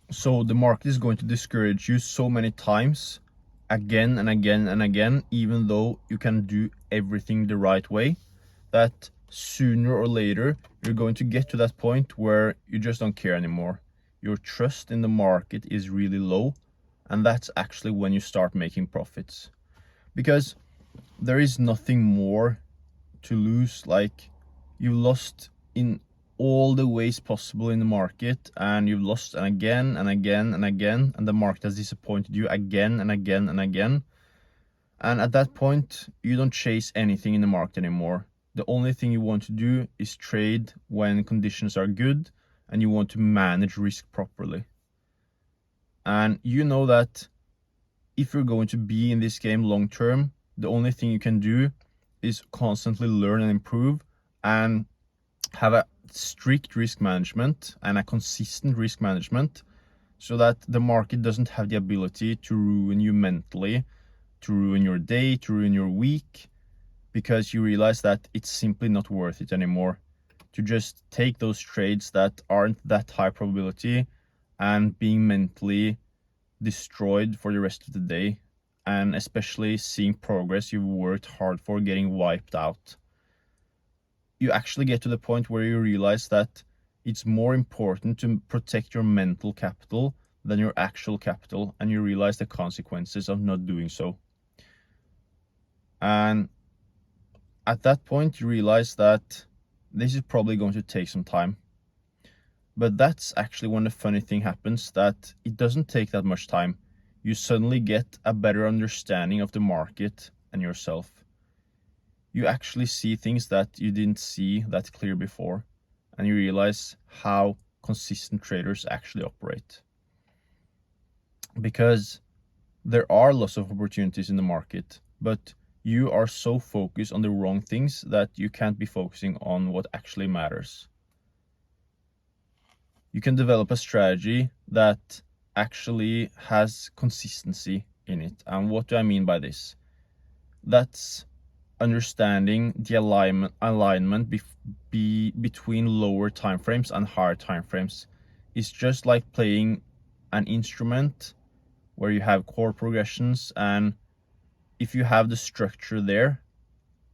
So the market is going to discourage you so many times, again and again and again, even though you can do everything the right way, that sooner or later you're going to get to that point where you just don't care anymore. Your trust in the market is really low, and that's actually when you start making profits. Because there is nothing more to lose. Like, you lost in all the ways possible in the market, and you've lost and again and again and again, and the market has disappointed you again and again and again. And at that point, you don't chase anything in the market anymore. The only thing you want to do is trade when conditions are good, and you want to manage risk properly. And you know that if you're going to be in this game long term, the only thing you can do is constantly learn and improve, and have a strict risk management and a consistent risk management, so that the market doesn't have the ability to ruin you mentally, to ruin your day, to ruin your week, because you realize that it's simply not worth it anymore to just take those trades that aren't that high probability and being mentally destroyed for the rest of the day, and especially seeing progress you've worked hard for getting wiped out. You actually get to the point where you realize that it's more important to protect your mental capital than your actual capital, and you realize the consequences of not doing so. And at that point, you realize that this is probably going to take some time. But that's actually when the funny thing happens, that it doesn't take that much time. You suddenly get a better understanding of the market and yourself. You actually see things that you didn't see that clear before, and you realize how consistent traders actually operate. Because there are lots of opportunities in the market, but you are so focused on the wrong things that you can't be focusing on what actually matters. You can develop a strategy that actually has consistency in it. And what do I mean by this? That's understanding the alignment between lower time frames and higher time frames. It's just like playing an instrument where you have chord progressions, and if you have the structure there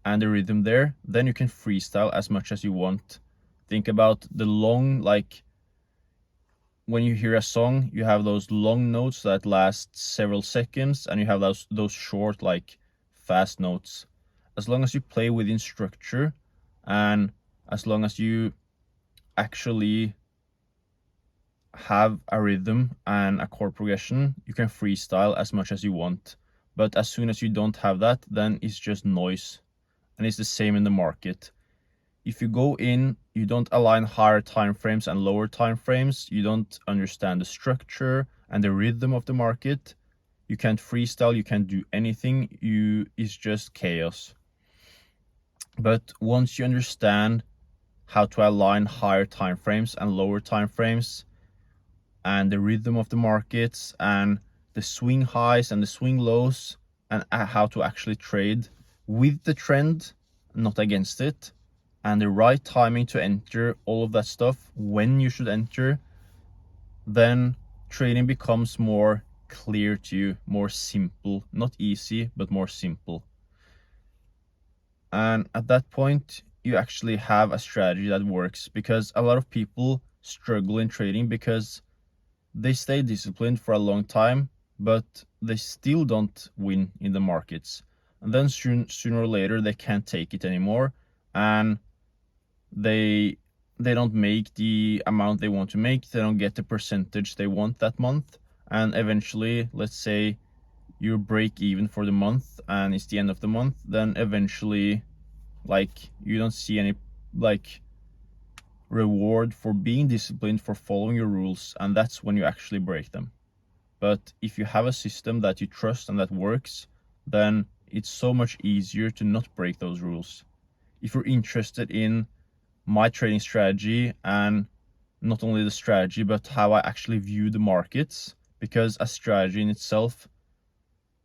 and the rhythm there, then you can freestyle as much as you want. Think about the long, like when you hear a song, you have those long notes that last several seconds, and you have those short, like fast notes. As long as you play within structure, and as long as you actually have a rhythm and a chord progression, you can freestyle as much as you want. But as soon as you don't have that, then it's just noise. And it's the same in the market. If you go in, you don't align higher time frames and lower time frames, you don't understand the structure and the rhythm of the market, you can't freestyle, you can't do anything, it's just chaos. But once you understand how to align higher time frames and lower time frames, and the rhythm of the markets, and the swing highs and the swing lows, and how to actually trade with the trend, not against it, and the right timing to enter, all of that stuff, when you should enter, then trading becomes more clear to you, more simple, not easy, but more simple. And at that point, you actually have a strategy that works, because a lot of people struggle in trading because they stay disciplined for a long time, but they still don't win in the markets. And then sooner or later, they can't take it anymore, and they don't make the amount they want to make, they don't get the percentage they want that month, and eventually, let's say you break even for the month and it's the end of the month, then eventually, like, you don't see any like reward for being disciplined, for following your rules, and that's when you actually break them. But if you have a system that you trust and that works, then it's so much easier to not break those rules. If you're interested in my trading strategy, and not only the strategy, but how I actually view the markets, because a strategy in itself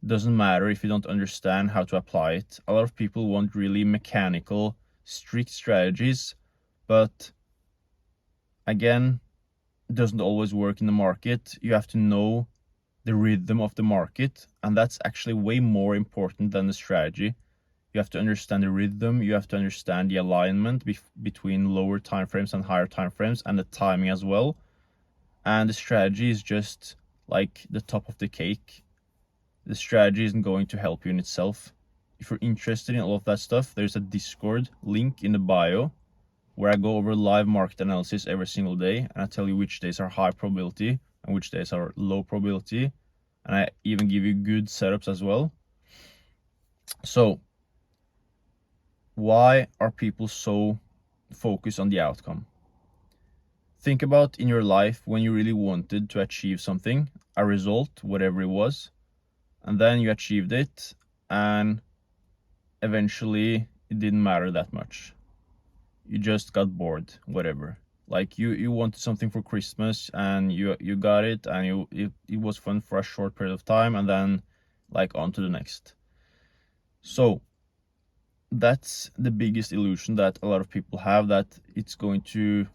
doesn't matter if you don't understand how to apply it. A lot of people want really mechanical, strict strategies, but again, doesn't always work in the market. You have to know the rhythm of the market, and that's actually way more important than the strategy. You have to understand the rhythm, you have to understand the alignment between lower time frames and higher time frames, and the timing as well. And the strategy is just like the top of the cake. The strategy isn't going to help you in itself. If you're interested in all of that stuff, there's a Discord link in the bio where I go over live market analysis every single day, and I tell you which days are high probability and which days are low probability, and I even give you good setups as well. So why are people so focused on the outcome? Think about in your life when you really wanted to achieve something, a result, whatever it was, and then you achieved it, and eventually it didn't matter that much. You just got bored, whatever. Like you wanted something for Christmas and you got it, and it was fun for a short period of time, and then like on to the next. So that's the biggest illusion that a lot of people have, that it's going to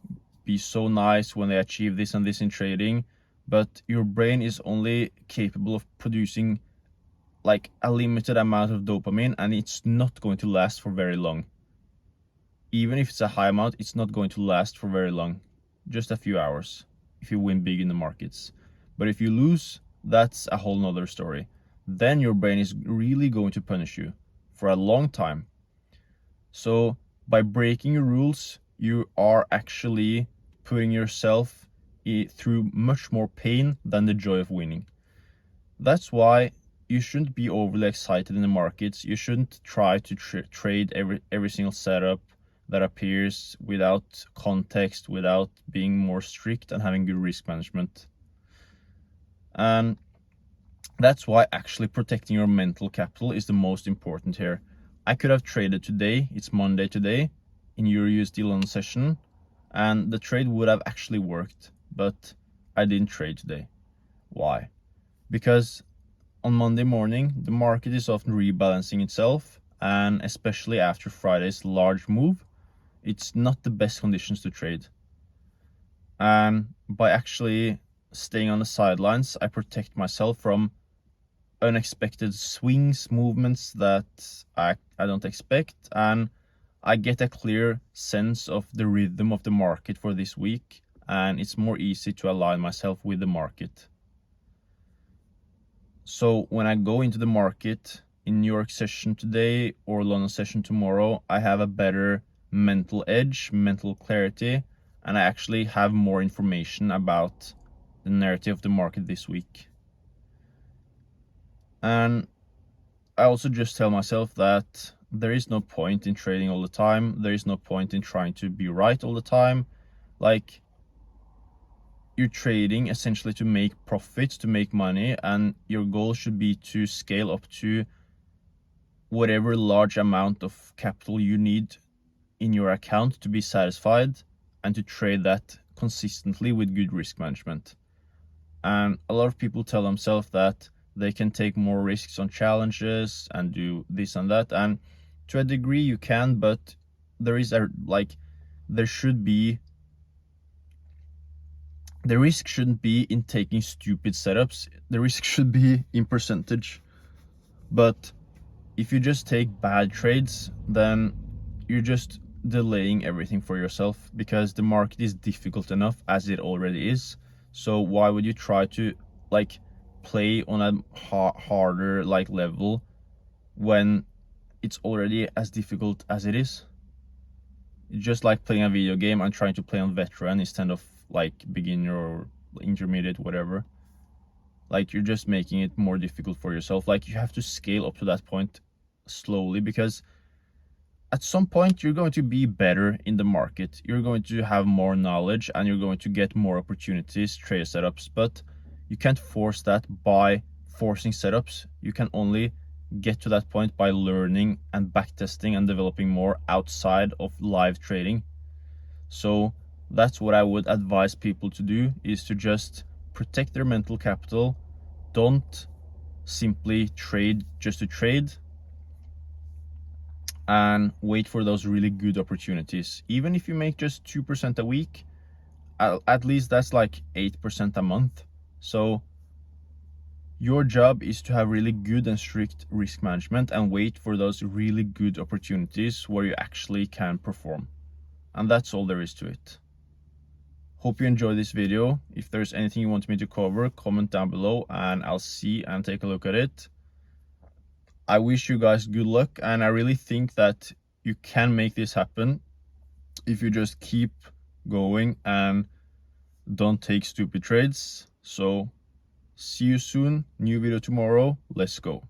be so nice when they achieve this and this in trading, but your brain is only capable of producing like a limited amount of dopamine, and it's not going to last for very long. Even if it's a high amount, it's not going to last for very long, just a few hours if you win big in the markets. But if you lose, that's a whole nother story. Then your brain is really going to punish you for a long time. So by breaking your rules, you are actually putting yourself through much more pain than the joy of winning. That's why you shouldn't be overly excited in the markets. You shouldn't try to trade every single setup that appears without context, without being more strict and having good risk management. And that's why actually protecting your mental capital is the most important here. I could have traded today, it's Monday today, in EURUSD London session, and the trade would have actually worked, but I didn't trade today. Why? Because on Monday morning, the market is often rebalancing itself, and especially after Friday's large move, it's not the best conditions to trade. And by actually staying on the sidelines, I protect myself from unexpected swings, movements that I don't expect, and I get a clear sense of the rhythm of the market for this week, and it's more easy to align myself with the market. So when I go into the market in New York session today or London session tomorrow, I have a better mental edge, mental clarity, and I actually have more information about the narrative of the market this week. And I also just tell myself that there is no point in trading all the time. There is no point in trying to be right all the time. Like, you're trading essentially to make profits, to make money, and your goal should be to scale up to whatever large amount of capital you need in your account to be satisfied, and to trade that consistently with good risk management. And a lot of people tell themselves that they can take more risks on challenges and do this and that, and to a degree you can, but there should be, the risk shouldn't be in taking stupid setups. The risk should be in percentage. But if you just take bad trades, then you're just delaying everything for yourself, because the market is difficult enough as it already is. So why would you try to like play on a harder like level when it's already as difficult as it is? It's just like playing a video game and trying to play on veteran instead of like beginner or intermediate, whatever. Like, you're just making it more difficult for yourself. Like, you have to scale up to that point slowly, because at some point you're going to be better in the market, you're going to have more knowledge, and you're going to get more opportunities, trade setups. But you can't force that by forcing setups. You can only get to that point by learning and backtesting and developing more outside of live trading. So that's what I would advise people to do, is to just protect their mental capital. Don't simply trade just to trade, and wait for those really good opportunities. Even if you make just 2% a week, at least that's like 8% a month. So your job is to have really good and strict risk management and wait for those really good opportunities where you actually can perform. And that's all there is to it. Hope you enjoyed this video. If there's anything you want me to cover, comment down below and I'll see and take a look at it. I wish you guys good luck, and I really think that you can make this happen if you just keep going and don't take stupid trades. So see you soon. New video tomorrow. Let's go.